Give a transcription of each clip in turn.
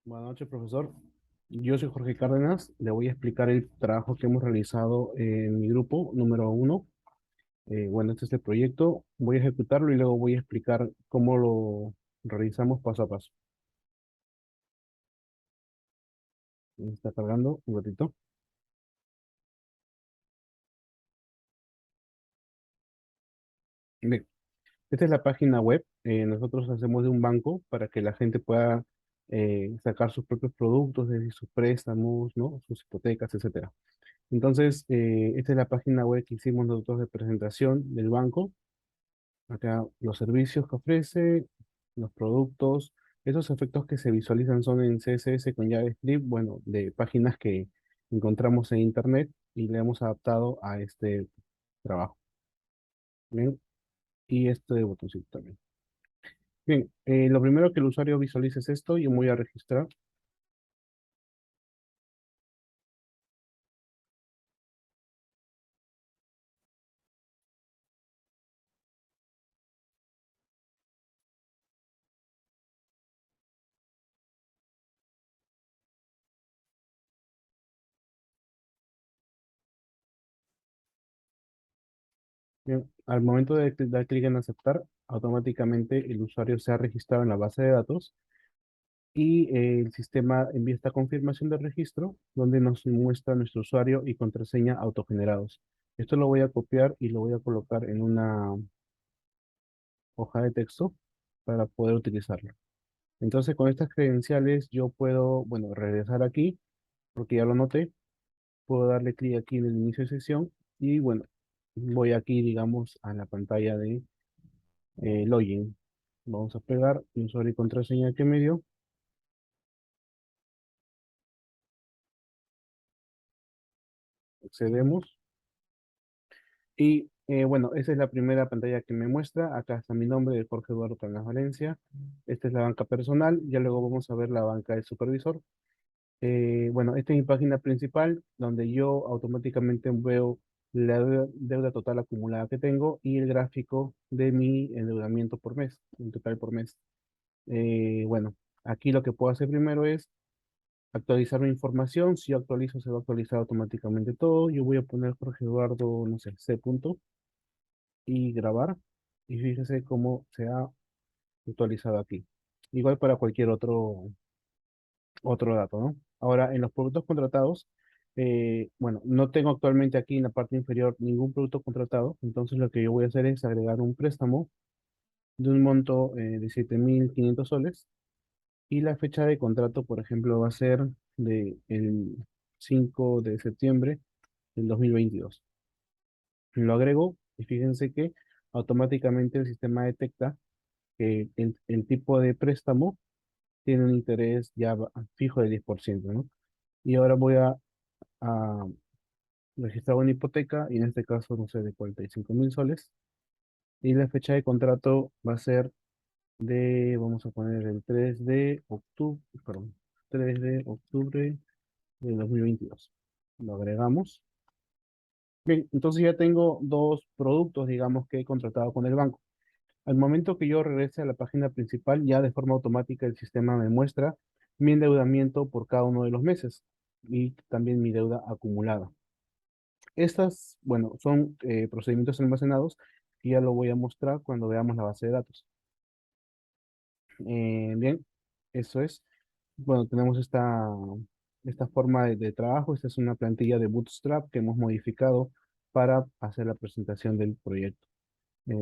Buenas noches, profesor. Yo soy Jorge Cárdenas. Le voy a explicar el trabajo que hemos realizado en mi grupo número uno. Bueno, este es el proyecto. Voy a ejecutarlo y luego voy a explicar cómo lo realizamos paso a paso. Está cargando un ratito. Bien, esta es la página web. Nosotros hacemos de un banco para que la gente pueda sacar sus propios productos, es decir, sus préstamos, ¿no? Sus hipotecas, etcétera. Entonces, esta es la página web que hicimos nosotros de presentación del banco. Acá los servicios que ofrece, los productos, esos efectos que se visualizan son en CSS con JavaScript, bueno, de páginas que encontramos en Internet y le hemos adaptado a este trabajo. Bien, y este botoncito también. Bien, lo primero que el usuario visualice es esto. Yo me voy a registrar. Bien, al momento de dar clic en aceptar, automáticamente el usuario se ha registrado en la base de datos y el sistema envía esta confirmación de registro donde nos muestra nuestro usuario y contraseña autogenerados. Esto lo voy a copiar y lo voy a colocar en una hoja de texto para poder utilizarlo. Entonces, con estas credenciales yo puedo, bueno, regresar aquí porque ya lo noté. Puedo darle clic aquí en el inicio de sesión y bueno, voy aquí, digamos, a la pantalla de login. Vamos a pegar mi usuario y contraseña que me dio. Accedemos. Y bueno, esa es la primera pantalla que me muestra. Acá está mi nombre de Jorge Eduardo Canas Valencia. Esta es la banca personal. Ya luego vamos a ver la banca del supervisor. Bueno, esta es mi página principal, donde yo automáticamente veo la deuda total acumulada que tengo y el gráfico de mi endeudamiento por mes, en total por mes. Bueno, aquí lo que puedo hacer primero es actualizar mi información. Si yo actualizo, se va a actualizar automáticamente todo. Yo voy a poner Jorge Eduardo, no sé, C. punto y grabar. Y fíjese cómo se ha actualizado aquí. Igual para cualquier otro dato, ¿no? Ahora, en los productos contratados, bueno, no tengo actualmente aquí en la parte inferior ningún producto contratado, entonces lo que yo voy a hacer es agregar un préstamo de un monto de 7.500 soles y la fecha de contrato, por ejemplo, va a ser de el 5 de septiembre del 2022. Lo agrego y fíjense que automáticamente el sistema detecta que el tipo de préstamo tiene un interés ya fijo de 10%, ¿no? Y ahora voy a registrar una hipoteca, y en este caso, no sé, de 45.000 soles. Y la fecha de contrato va a ser de, vamos a poner el 3 de octubre, perdón, 3 de octubre de 2022. Lo agregamos. Bien, entonces ya tengo dos productos, digamos, que he contratado con el banco. Al momento que yo regrese a la página principal, ya de forma automática el sistema me muestra mi endeudamiento por cada uno de los meses y también mi deuda acumulada. Estas, bueno, son procedimientos almacenados que ya lo voy a mostrar cuando veamos la base de datos. Bien, eso es. Bueno, tenemos esta forma de trabajo. Esta es una plantilla de Bootstrap que hemos modificado para hacer la presentación del proyecto.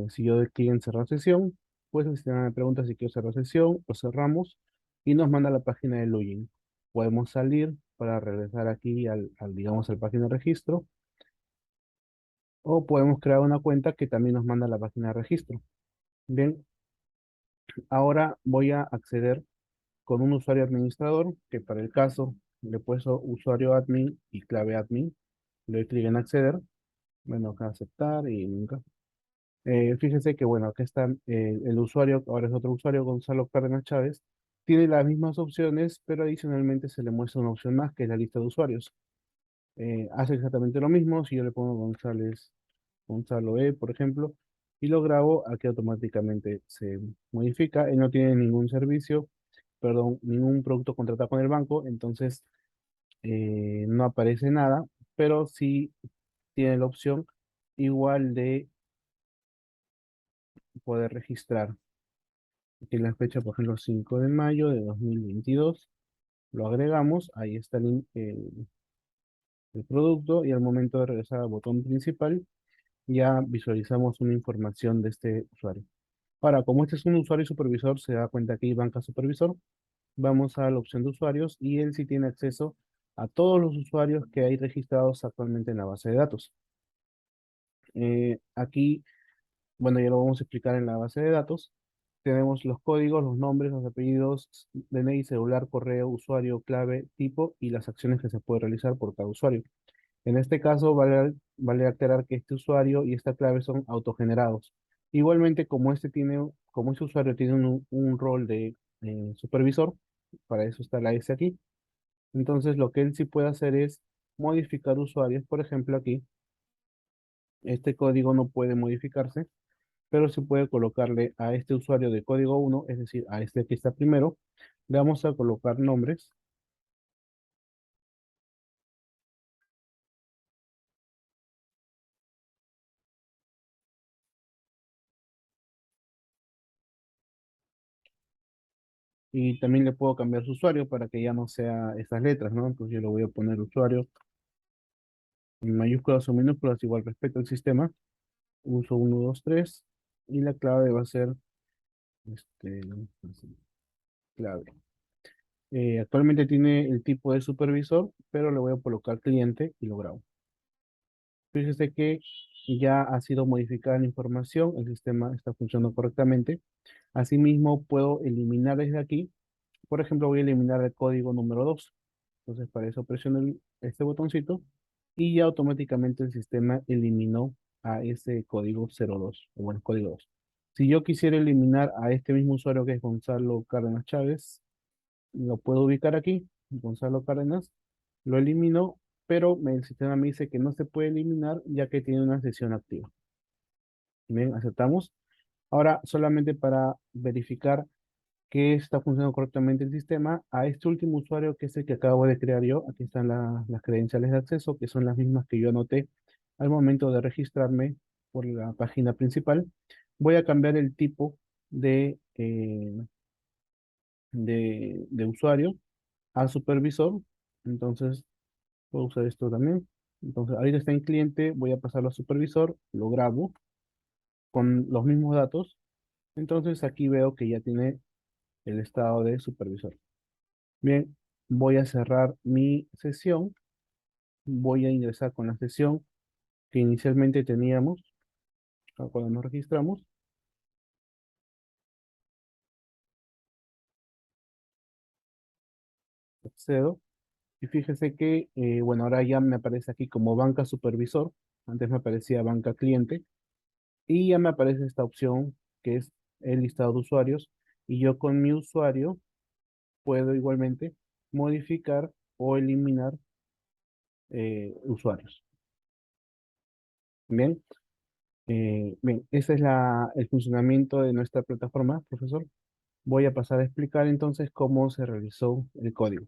Si yo doy clic en cerrar sesión, pues el sistema me pregunta si quiero cerrar sesión, lo cerramos y nos manda a la página de login. Podemos salir para regresar aquí digamos, al página de registro, o podemos crear una cuenta que también nos manda a la página de registro. Bien, ahora voy a acceder con un usuario administrador, que para el caso le he puesto usuario admin y clave admin. Le doy clic en acceder. Bueno, acá aceptar y nunca. Fíjense que, bueno, acá está el usuario, ahora es otro usuario, Gonzalo Cárdenas Chávez. Tiene las mismas opciones, pero adicionalmente se le muestra una opción más, que es la lista de usuarios. Hace exactamente lo mismo. Si yo le pongo Gonzalo E, por ejemplo, y lo grabo, aquí automáticamente se modifica. Él no tiene ningún servicio, perdón, ningún producto contratado con el banco, entonces no aparece nada, pero sí tiene la opción igual de poder registrar. Aquí la fecha, por ejemplo, 5 de mayo de 2022. Lo agregamos, ahí está el producto y al momento de regresar al botón principal ya visualizamos una información de este usuario. Ahora, como este es un usuario supervisor, se da cuenta que hay banca supervisor. Vamos a la opción de usuarios y él sí tiene acceso a todos los usuarios que hay registrados actualmente en la base de datos. Aquí, bueno, ya lo vamos a explicar en la base de datos. Tenemos los códigos, los nombres, los apellidos, DNI, celular, correo, usuario, clave, tipo y las acciones que se puede realizar por cada usuario. En este caso, vale aclarar que este usuario y esta clave son autogenerados. Igualmente, como este usuario tiene un rol de supervisor, para eso está la S aquí, entonces lo que él sí puede hacer es modificar usuarios. Por ejemplo, aquí, este código no puede modificarse, pero se puede colocarle a este usuario de código 1, es decir, a este que está primero, le vamos a colocar nombres y también le puedo cambiar su usuario para que ya no sea estas letras, ¿no? Entonces yo le voy a poner usuario en mayúsculas o minúsculas, igual respecto al sistema. Uso 123 y la clave va a ser este, clave. Actualmente tiene el tipo de supervisor, pero le voy a colocar cliente y lo grabo. Fíjese que ya ha sido modificada la información, el sistema está funcionando correctamente. Asimismo, puedo eliminar desde aquí. Por ejemplo, voy a eliminar el código número 2. Entonces, para eso presiono este botoncito y ya automáticamente el sistema eliminó a ese código 02, o bueno, código 2. Si yo quisiera eliminar a este mismo usuario que es Gonzalo Cárdenas Chávez, lo puedo ubicar aquí, Gonzalo Cárdenas, lo elimino, pero el sistema me dice que no se puede eliminar ya que tiene una sesión activa. Bien, aceptamos. Ahora, solamente para verificar que está funcionando correctamente el sistema, a este último usuario que es el que acabo de crear yo, aquí están las credenciales de acceso, que son las mismas que yo anoté al momento de registrarme por la página principal. Voy a cambiar el tipo de usuario a supervisor, entonces puedo usar esto también. Entonces, ahorita está en cliente, voy a pasarlo a supervisor, lo grabo con los mismos datos. Entonces, aquí veo que ya tiene el estado de supervisor. Bien, voy a cerrar mi sesión. Voy a ingresar con la sesión que inicialmente teníamos cuando nos registramos. Accedo. Y fíjese que, bueno, ahora ya me aparece aquí como banca supervisor. Antes me aparecía banca cliente. Y ya me aparece esta opción que es el listado de usuarios. Y yo con mi usuario puedo igualmente modificar o eliminar usuarios. Bien. Bien, ese es el funcionamiento de nuestra plataforma, profesor. Voy a pasar a explicar entonces cómo se realizó el código.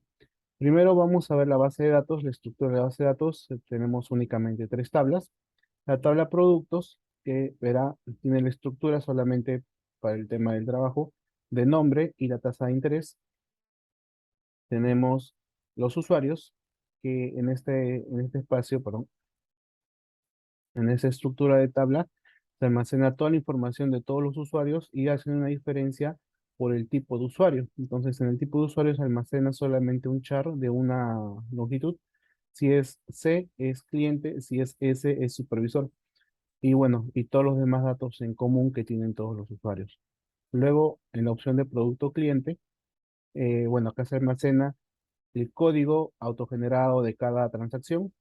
Primero vamos a ver la base de datos, la estructura de la base de datos. Tenemos únicamente tres tablas. La tabla productos, que verá, tiene la estructura solamente para el tema del trabajo, de nombre y la tasa de interés. Tenemos los usuarios, que en este espacio, perdón, en esa estructura de tabla se almacena toda la información de todos los usuarios y hace una diferencia por el tipo de usuario. Entonces, en el tipo de usuario se almacena solamente un char de una longitud. Si es C, es cliente; si es S, es supervisor. Y bueno, y todos los demás datos en común que tienen todos los usuarios. Luego, en la opción de producto cliente, bueno, acá se almacena el código autogenerado de cada transacción,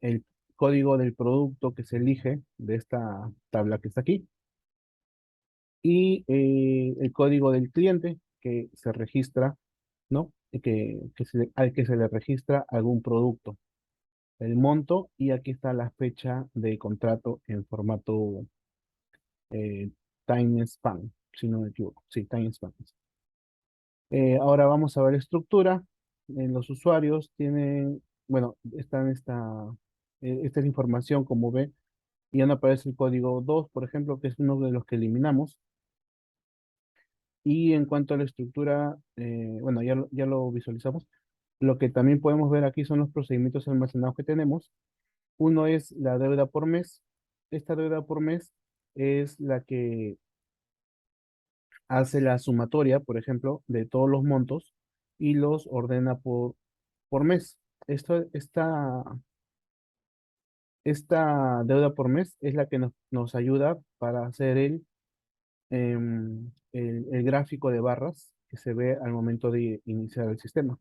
el código del producto que se elige de esta tabla que está aquí y el código del cliente que se registra, ¿no? Al que se le registra algún producto, el monto y aquí está la fecha de contrato en formato eh, time span, si no me equivoco. Sí, time span. Ahora vamos a ver estructura. Los usuarios tienen, bueno, esta es la información, como ve, y ya no aparece el código 2, por ejemplo, que es uno de los que eliminamos. Y en cuanto a la estructura, bueno, ya lo visualizamos. Lo que también podemos ver aquí son los procedimientos almacenados que tenemos. Uno es la deuda por mes. Esta deuda por mes es la que hace la sumatoria, por ejemplo, de todos los montos y los ordena por mes. Esta deuda por mes es la que nos ayuda para hacer el gráfico de barras que se ve al momento de iniciar el sistema.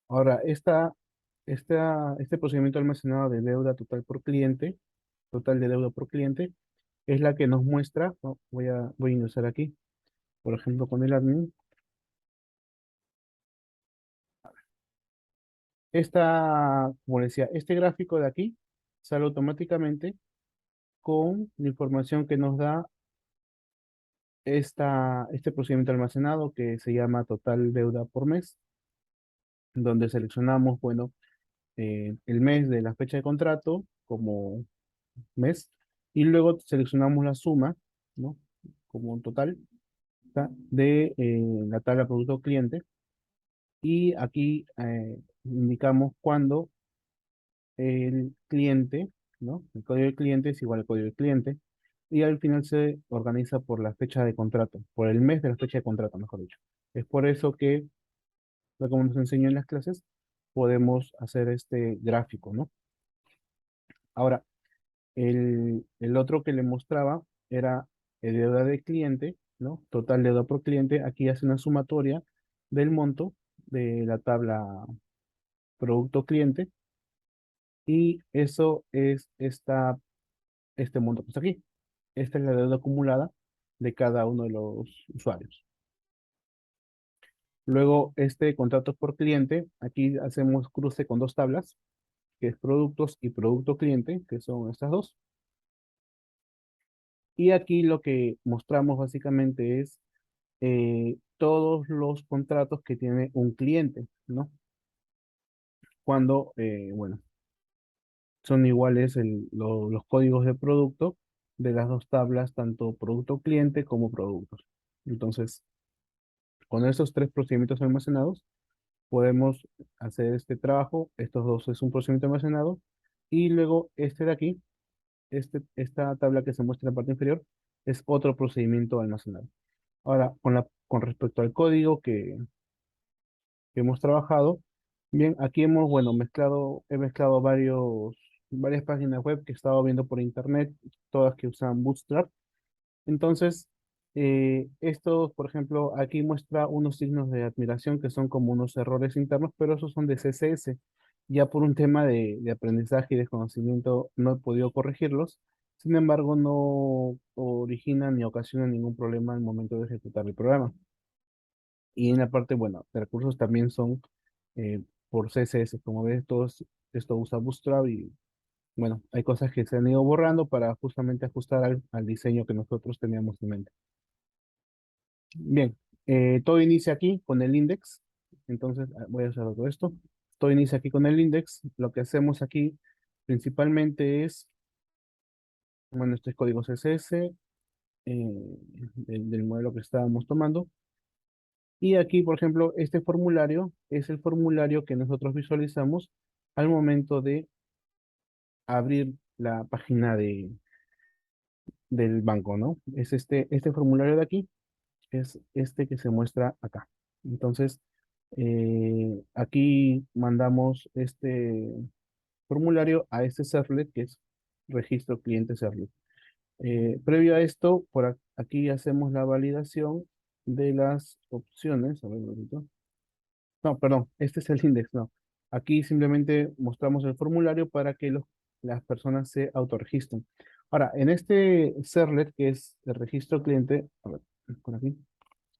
Ahora, este procedimiento almacenado de deuda total por cliente, total de deuda por cliente, es la que nos muestra, ¿no? Voy a ingresar aquí, por ejemplo, con el admin. Como decía, este gráfico de aquí sale automáticamente con la información que nos da este procedimiento almacenado que se llama total deuda por mes, donde seleccionamos, bueno, el mes de la fecha de contrato como mes y luego seleccionamos la suma, ¿no? Como un total, ¿tá? De la tabla producto cliente y aquí indicamos cuándo el cliente, ¿no? El código del cliente es igual al código del cliente y al final se organiza por la fecha de contrato, por el mes de la fecha de contrato, mejor dicho. Es por eso que, como nos enseñó en las clases, podemos hacer este gráfico, ¿no? Ahora, el otro que le mostraba era el deuda de cliente, ¿no? Total deuda por cliente. Aquí hace una sumatoria del monto de la tabla producto cliente y eso es este monto que está aquí. Esta es la deuda acumulada de cada uno de los usuarios. Luego, este contratos por cliente, aquí hacemos cruce con dos tablas, que es productos y producto cliente, que son estas dos. Y aquí lo que mostramos básicamente es todos los contratos que tiene un cliente, ¿no? Cuando, bueno, son iguales los códigos de producto de las dos tablas, tanto producto cliente como productos. Entonces, con esos tres procedimientos almacenados, podemos hacer este trabajo. Estos dos es un procedimiento almacenado. Y luego este de aquí, esta tabla que se muestra en la parte inferior, es otro procedimiento almacenado. Ahora, con respecto al código que hemos trabajado, bien, aquí bueno, he mezclado varias páginas web que he estado viendo por internet, todas que usan Bootstrap. Entonces, estos, por ejemplo, aquí muestra unos signos de admiración que son como unos errores internos, pero esos son de CSS. Ya por un tema de aprendizaje y desconocimiento no he podido corregirlos. Sin embargo, no originan ni ocasionan ningún problema al momento de ejecutar el programa. Y en la parte, bueno, de recursos también son eh, por CSS. Como ves, esto usa Bootstrap y, bueno, hay cosas que se han ido borrando para justamente ajustar al diseño que nosotros teníamos en mente. Bien, todo inicia aquí con el index. Entonces, voy a hacer todo esto. Todo inicia aquí con el index. Lo que hacemos aquí principalmente es, bueno, este es código CSS del modelo que estábamos tomando. Y aquí, por ejemplo, este formulario es el formulario que nosotros visualizamos al momento de abrir la página del banco, ¿no? Es este formulario de aquí, es este que se muestra acá. Entonces, aquí mandamos este formulario a este servlet que es registro cliente servlet. Previo a esto, aquí hacemos la validación de las opciones. A ver, un momento. No, perdón, este es el index, no. Aquí simplemente mostramos el formulario para que las personas se autorregistren. Ahora, en este servlet, que es el registro cliente, a ver, por aquí,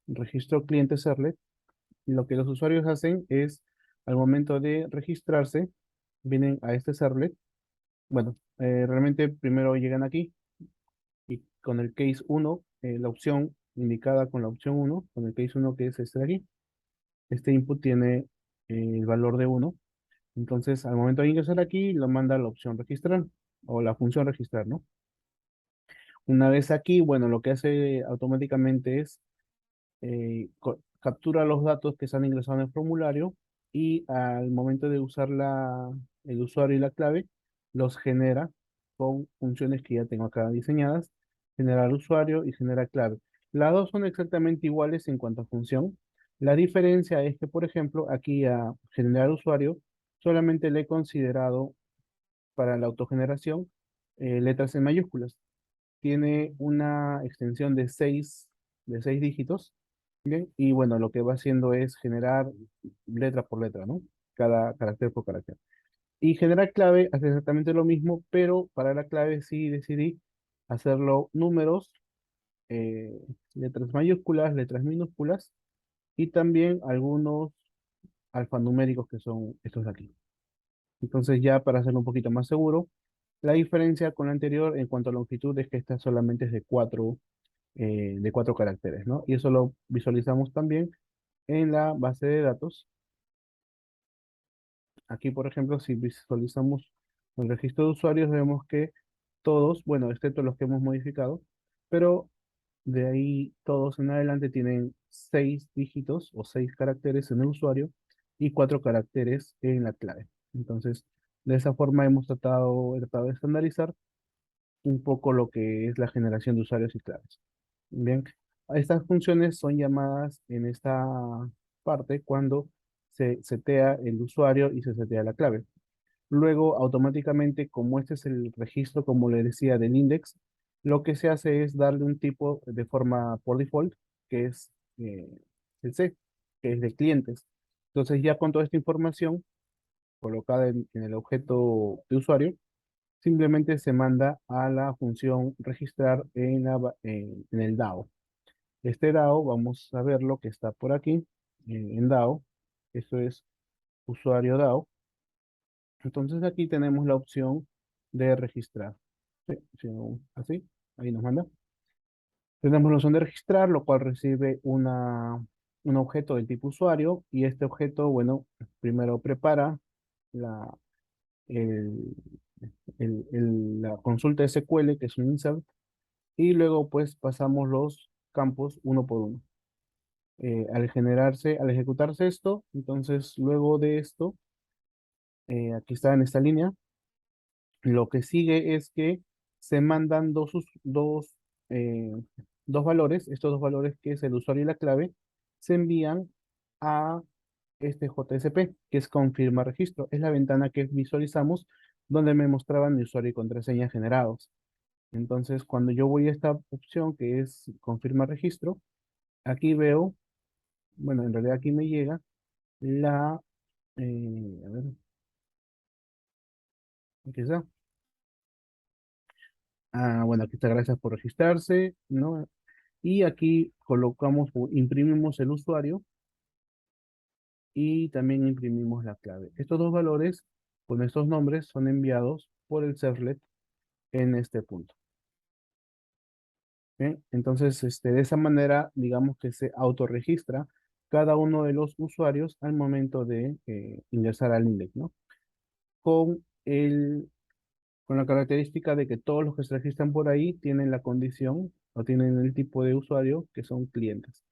registro cliente servlet, lo que los usuarios hacen es, al momento de registrarse, vienen a este servlet. Bueno, realmente primero llegan aquí y con el case 1, la opción indicada con la opción 1, con el case 1 que es este de aquí. Este input tiene el valor de uno. Entonces, al momento de ingresar aquí, lo manda a la opción registrar o la función registrar, ¿no? Una vez aquí, bueno, lo que hace automáticamente es captura los datos que se han ingresado en el formulario y al momento de usar el usuario y la clave, los genera con funciones que ya tengo acá diseñadas, generar usuario y generar clave. Las dos son exactamente iguales en cuanto a función. La diferencia es que, por ejemplo, aquí a generar usuario, solamente le he considerado para la autogeneración letras en mayúsculas. Tiene una extensión de seis dígitos. Bien, y bueno, lo que va haciendo es generar letra por letra, ¿no? Cada carácter por carácter. Y generar clave hace exactamente lo mismo, pero para la clave sí decidí hacerlo números, eh, letras mayúsculas, letras minúsculas y también algunos alfanuméricos que son estos de aquí. Entonces ya para hacerlo un poquito más seguro, la diferencia con la anterior en cuanto a longitud es que esta solamente es de cuatro caracteres, ¿no? Y eso lo visualizamos también en la base de datos. Aquí, por ejemplo, si visualizamos el registro de usuarios, vemos que todos, bueno, excepto los que hemos modificado, pero de ahí todos en adelante tienen seis dígitos o seis caracteres en el usuario y cuatro caracteres en la clave. Entonces, de esa forma he tratado de estandarizar un poco lo que es la generación de usuarios y claves. Bien, estas funciones son llamadas en esta parte cuando se setea el usuario y se setea la clave. Luego, automáticamente, como este es el registro, como le decía, del index, lo que se hace es darle un tipo de forma por default, que es eh, el C, que es de clientes. Entonces, ya con toda esta información colocada en el objeto de usuario, simplemente se manda a la función registrar en el DAO. Este DAO, vamos a ver lo que está por aquí, en DAO. Esto es usuario DAO. Entonces aquí tenemos la opción de registrar. Sí, sí, así, ahí nos manda. Tenemos la opción de registrar, lo cual recibe un objeto del tipo usuario y este objeto, bueno, primero prepara la, el- la consulta SQL, que es un insert, y luego pues pasamos los campos uno por uno. Al ejecutarse esto, entonces luego de esto, aquí está en esta línea, lo que sigue es que se mandan eh, dos valores, estos dos valores que es el usuario y la clave, se envían a este JSP, que es confirma registro. Es la ventana que visualizamos donde me mostraban mi usuario y contraseña generados. Entonces, cuando yo voy a esta opción que es confirma registro, aquí veo, bueno, en realidad aquí me llega a ver, aquí está. Ah, bueno, aquí está, gracias por registrarse, ¿no? Y aquí colocamos o imprimimos el usuario y también imprimimos la clave. Estos dos valores con estos nombres son enviados por el servlet en este punto. ¿Bien? Entonces, de esa manera, digamos que se autorregistra cada uno de los usuarios al momento de ingresar al index, ¿no? Con con la característica de que todos los que se registran por ahí tienen la condición o tienen el tipo de usuario que son clientes.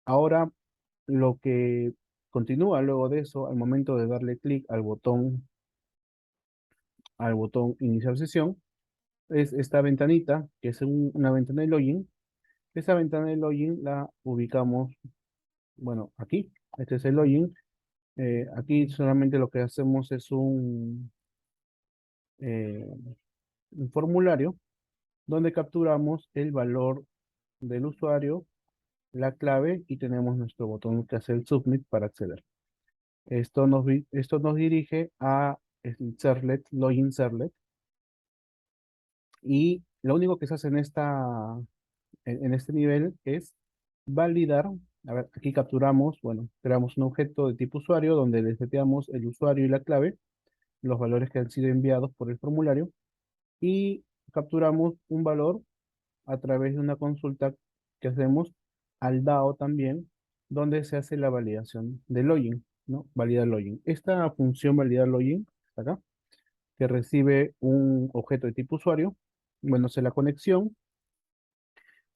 Ahora, lo que continúa luego de eso, al momento de darle clic al botón iniciar sesión, es esta ventanita, que es una ventana de login. Esa ventana de login la ubicamos, bueno, aquí. Este es el login. Aquí solamente lo que hacemos es eh, un formulario donde capturamos el valor del usuario, la clave y tenemos nuestro botón que hace el submit para acceder. Esto nos dirige a el servlet, login servlet, y lo único que se hace en este nivel es validar. A ver, aquí capturamos, bueno, creamos un objeto de tipo usuario donde le seteamos el usuario y la clave, los valores que han sido enviados por el formulario, y capturamos un valor a través de una consulta que hacemos al DAO también, donde se hace la validación del login, ¿no? Validar login. Esta función validar login, está acá, que recibe un objeto de tipo usuario, bueno, hace la conexión.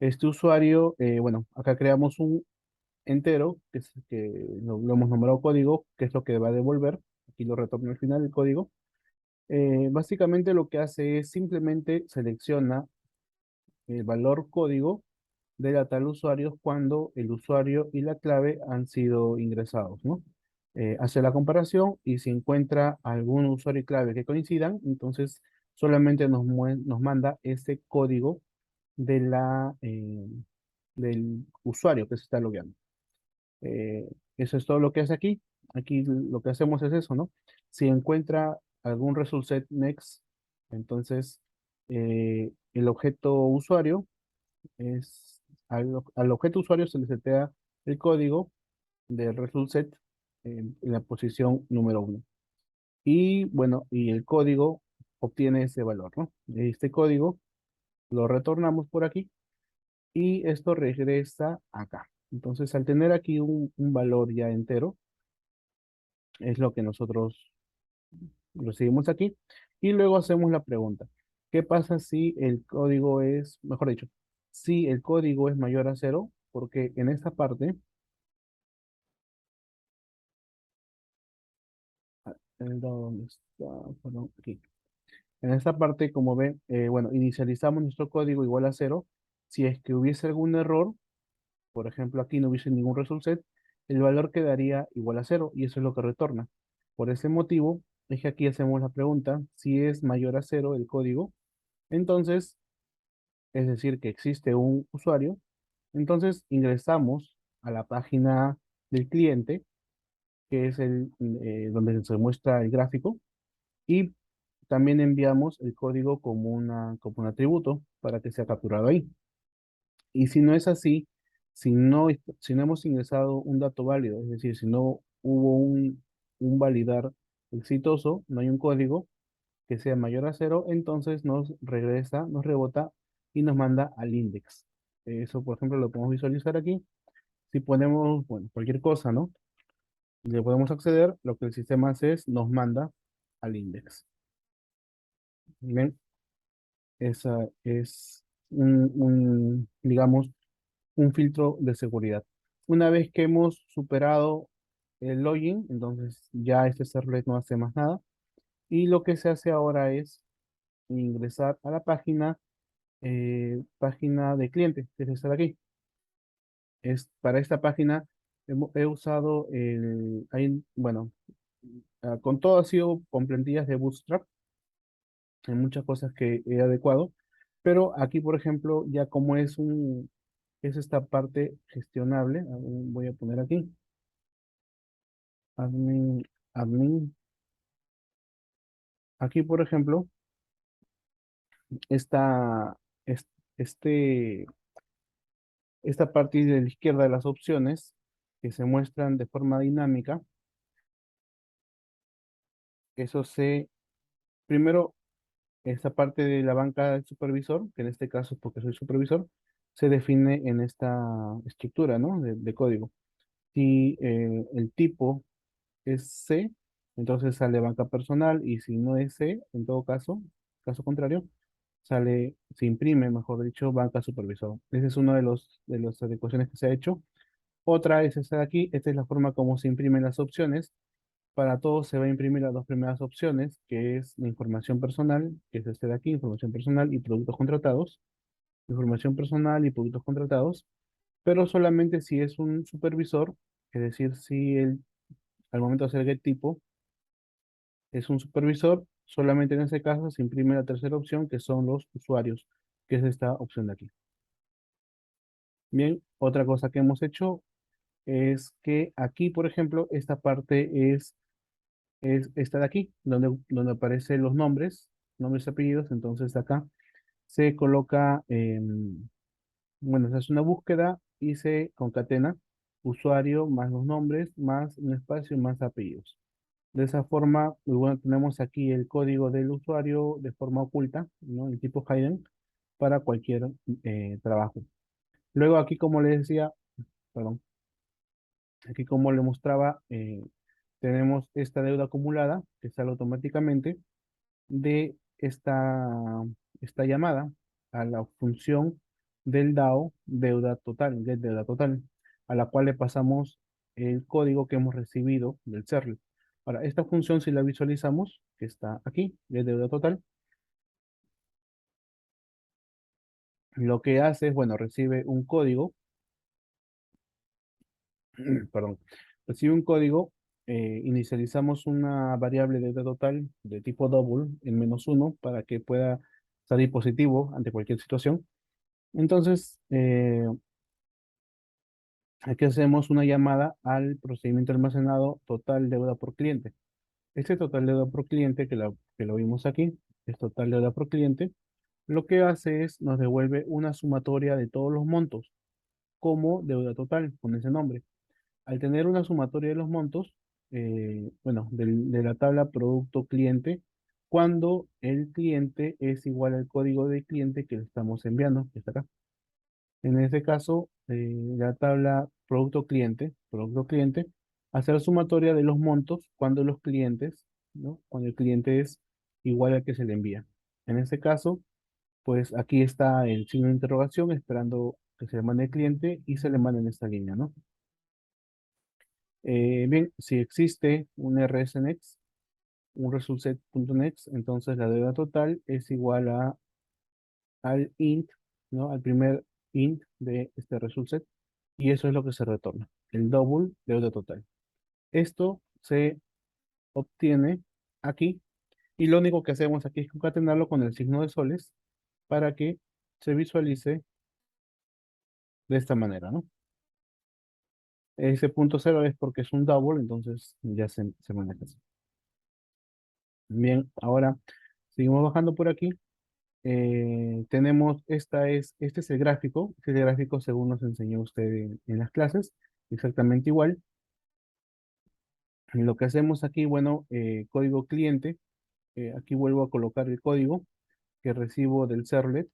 Este usuario, bueno, acá creamos un entero, que lo hemos nombrado código, que es lo que va a devolver. Aquí lo retorno al final el código. Básicamente lo que hace es simplemente selecciona el valor código de la tal usuario cuando el usuario y la clave han sido ingresados, ¿no? Hace la comparación y si encuentra algún usuario y clave que coincidan, entonces solamente nos manda ese código de del usuario que se está logueando. Eh, Eso es todo lo que hace aquí. Aquí lo que hacemos es eso, ¿no? Si encuentra algún result set next, entonces el objeto usuario al objeto usuario se le setea el código del result set en la posición número uno. Y bueno, y el código obtiene ese valor, ¿no? Este código lo retornamos por aquí y esto regresa acá. Entonces, al tener aquí un valor ya entero, es lo que nosotros recibimos aquí. Y luego hacemos la pregunta, ¿qué pasa si el código es, mejor dicho, si el código es mayor a cero? Porque en esta parte, ¿dónde está? Perdón, aquí. En esta parte, como ven, bueno, inicializamos nuestro código igual a cero. Si es que hubiese algún error, por ejemplo, aquí no hubiese ningún result set, el valor quedaría igual a cero y eso es lo que retorna. Por ese motivo, es que aquí hacemos la pregunta, si es mayor a cero el código, entonces, es decir, que existe un usuario, entonces ingresamos a la página del cliente, que es donde se muestra el gráfico, y también enviamos el código como un atributo para que sea capturado ahí. Y si no es así, si no hemos ingresado un dato válido, es decir, si no hubo un validar exitoso, no hay un código que sea mayor a cero, entonces nos regresa, nos rebota y nos manda al index. Eso, por ejemplo, lo podemos visualizar aquí. Si ponemos, bueno, cualquier cosa, ¿no? Le podemos acceder, lo que el sistema hace es nos manda al index. Bien, esa es digamos, un filtro de seguridad. Una vez que hemos superado el login, entonces ya este servlet no hace más nada. Y lo que se hace ahora es ingresar a la página de cliente, que es esta de aquí. Para esta página he usado bueno, con todo ha sido con plantillas de Bootstrap, hay muchas cosas que he adecuado, pero aquí, por ejemplo, ya como es esta parte gestionable, voy a poner aquí, admin, admin, aquí, por ejemplo, esta, es- este, esta parte de la izquierda de las opciones que se muestran de forma dinámica, eso primero, esta parte de la banca del supervisor, que en este caso, porque soy supervisor, se define en esta estructura, ¿no? De código. Si el tipo es C, entonces sale banca personal, y si no es C, en todo caso contrario, se imprime, mejor dicho, banca supervisor. Ese es uno de las adecuaciones que se ha hecho. Otra es esta de aquí, esta es la forma como se imprimen las opciones. Para todos se va a imprimir las dos primeras opciones, que es la información personal, que es este de aquí, información personal y productos contratados. Información personal y productos contratados, pero solamente si es un supervisor, es decir, si él al momento de hacer get tipo es un supervisor, solamente en ese caso se imprime la tercera opción, que son los usuarios, que es esta opción de aquí. Bien, otra cosa que hemos hecho es que aquí, por ejemplo, esta parte es esta de aquí, donde aparecen los nombres y apellidos. Entonces acá se coloca, bueno, se hace una búsqueda y se concatena usuario más los nombres, más un espacio, más apellidos. De esa forma, pues, bueno, tenemos aquí el código del usuario de forma oculta, ¿no? El tipo hidden para cualquier trabajo. Luego aquí, como les decía, perdón, Aquí como le mostraba, tenemos esta deuda acumulada que sale automáticamente de esta llamada a la función del DAO deuda total, de deuda total, a la cual le pasamos el código que hemos recibido del server. Ahora, esta función si la visualizamos, que está aquí, de deuda total, lo que hace es, bueno, recibe un código, perdón, recibe un código, inicializamos una variable de deuda total de tipo double en -1 para que pueda salir positivo ante cualquier situación. Entonces, aquí hacemos una llamada al procedimiento almacenado total deuda por cliente. Este total deuda por cliente que lo vimos aquí, es total deuda por cliente, lo que hace es nos devuelve una sumatoria de todos los montos como deuda total con ese nombre. Al tener una sumatoria de los montos, bueno, de la tabla producto cliente, cuando el cliente es igual al código de cliente que le estamos enviando, que está acá. En este caso, la tabla producto cliente, hace la sumatoria de los montos cuando los clientes, ¿no? Cuando el cliente es igual al que se le envía. En este caso, pues aquí está el signo de interrogación esperando que se le mande el cliente y se le mande en esta línea, ¿no? Bien, si existe un RSNext, un resultset.next, entonces la deuda total es igual al int, ¿no? Al primer int de este resultset, y eso es lo que se retorna, el double deuda total. Esto se obtiene aquí, y lo único que hacemos aquí es concatenarlo con el signo de soles para que se visualice de esta manera, ¿no? Ese punto cero es porque es un double, entonces ya se maneja así. Bien, ahora seguimos bajando por aquí. Tenemos, este es el gráfico, este es el gráfico según nos enseñó usted en las clases, exactamente igual. Lo que hacemos aquí, bueno, código cliente, aquí vuelvo a colocar el código que recibo del servlet.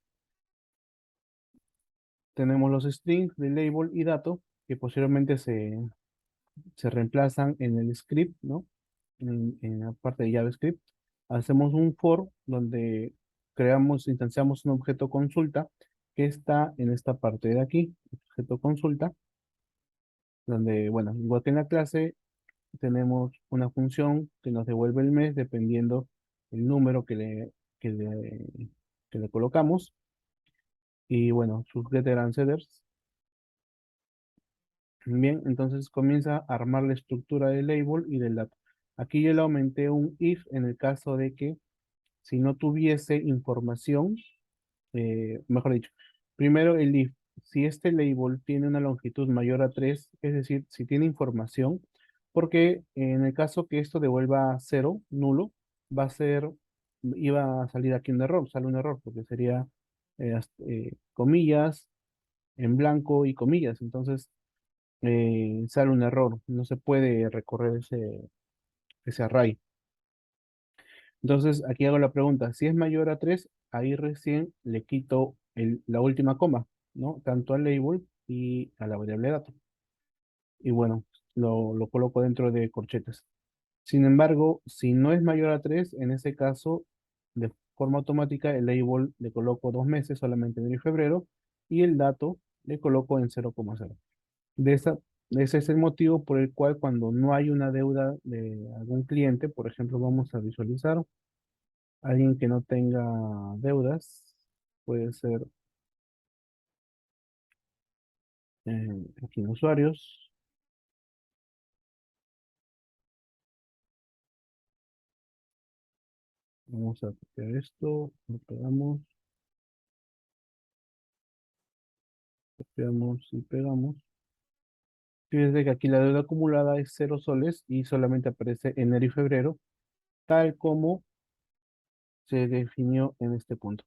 Tenemos los strings de label y dato que posteriormente se reemplazan en el script, ¿no? En la parte de JavaScript. Hacemos un for donde instanciamos un objeto consulta que está en esta parte de aquí, objeto consulta, donde, bueno, igual que en la clase, tenemos una función que nos devuelve el mes dependiendo el número que le, que le colocamos. Y bueno, sus getter and setters. Bien, entonces comienza a armar la estructura del label y del dato. Aquí yo le aumenté un if en el caso de que si no tuviese información, mejor dicho, primero el if, si este label tiene una longitud mayor a 3, es decir, si tiene información, porque en el caso que esto devuelva cero, nulo, iba a salir aquí un error, sale un error, porque sería comillas en blanco y comillas, entonces sale un error, no se puede recorrer ese array. Entonces, aquí hago la pregunta, si es mayor a 3 ahí recién le quito la última coma, ¿no? Tanto al label y a la variable dato. Y bueno, lo coloco dentro de corchetes. Sin embargo, si no es mayor a 3 en ese caso, de forma automática, el label le coloco 2 meses, solamente enero y febrero, y el dato le coloco en 0,0. De esa, Ese es el motivo por el cual cuando no hay una deuda de algún cliente, por ejemplo, vamos a visualizar alguien que no tenga deudas, puede ser aquí en usuarios. Vamos a copiar esto, lo pegamos, copiamos y pegamos. Fíjense que aquí la deuda acumulada es 0 soles y solamente aparece enero y febrero, tal como se definió en este punto.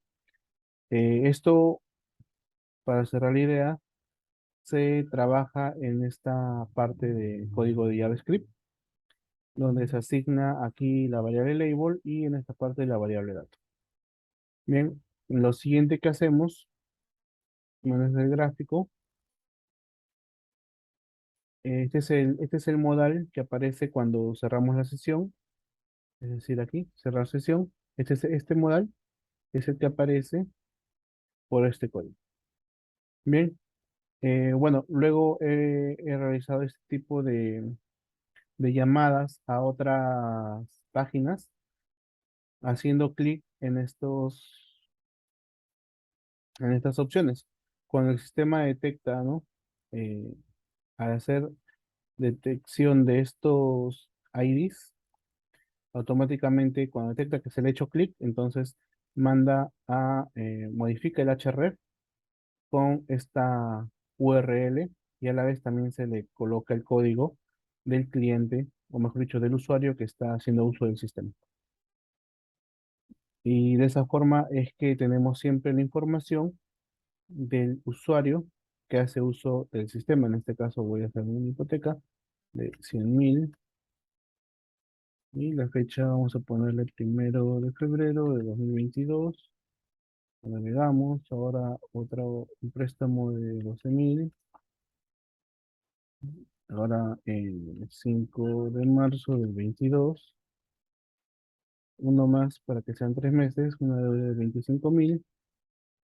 Esto, para cerrar la idea, se trabaja en esta parte de código de JavaScript, donde se asigna aquí la variable label y en esta parte la variable dato. Bien, lo siguiente que hacemos, bueno, es el gráfico, este es el modal que aparece cuando cerramos la sesión, es decir, aquí, cerrar sesión. Este modal es el que aparece por este código. Bien, bueno, luego he realizado este tipo de llamadas a otras páginas haciendo clic en estas opciones. Cuando el sistema detecta, ¿no? Eh, Al hacer detección de estos IDs, automáticamente cuando detecta que se le ha hecho clic, entonces manda modifica el href con esta URL y a la vez también se le coloca el código del cliente, o mejor dicho, del usuario que está haciendo uso del sistema. Y de esa forma es que tenemos siempre la información del usuario que hace uso del sistema. En este caso voy a hacer una hipoteca de 100.000 y la fecha vamos a ponerle 1 de febrero de 2022. Navegamos, ahora un préstamo de 12.000, ahora el 5 de marzo del 22, uno más para que sean 3 meses, una deuda de 25.000,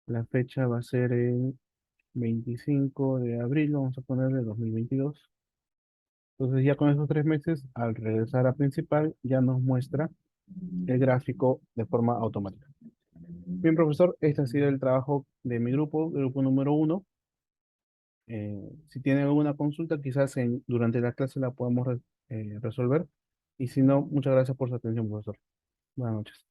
la fecha va a ser el 25 de abril, vamos a ponerle 2022. Entonces ya con esos 3 meses, al regresar a principal, ya nos muestra el gráfico de forma automática. Bien, profesor, este ha sido el trabajo de mi grupo número 1. Si tienen alguna consulta, quizás durante la clase la podemos resolver. Y si no, muchas gracias por su atención, profesor. Buenas noches.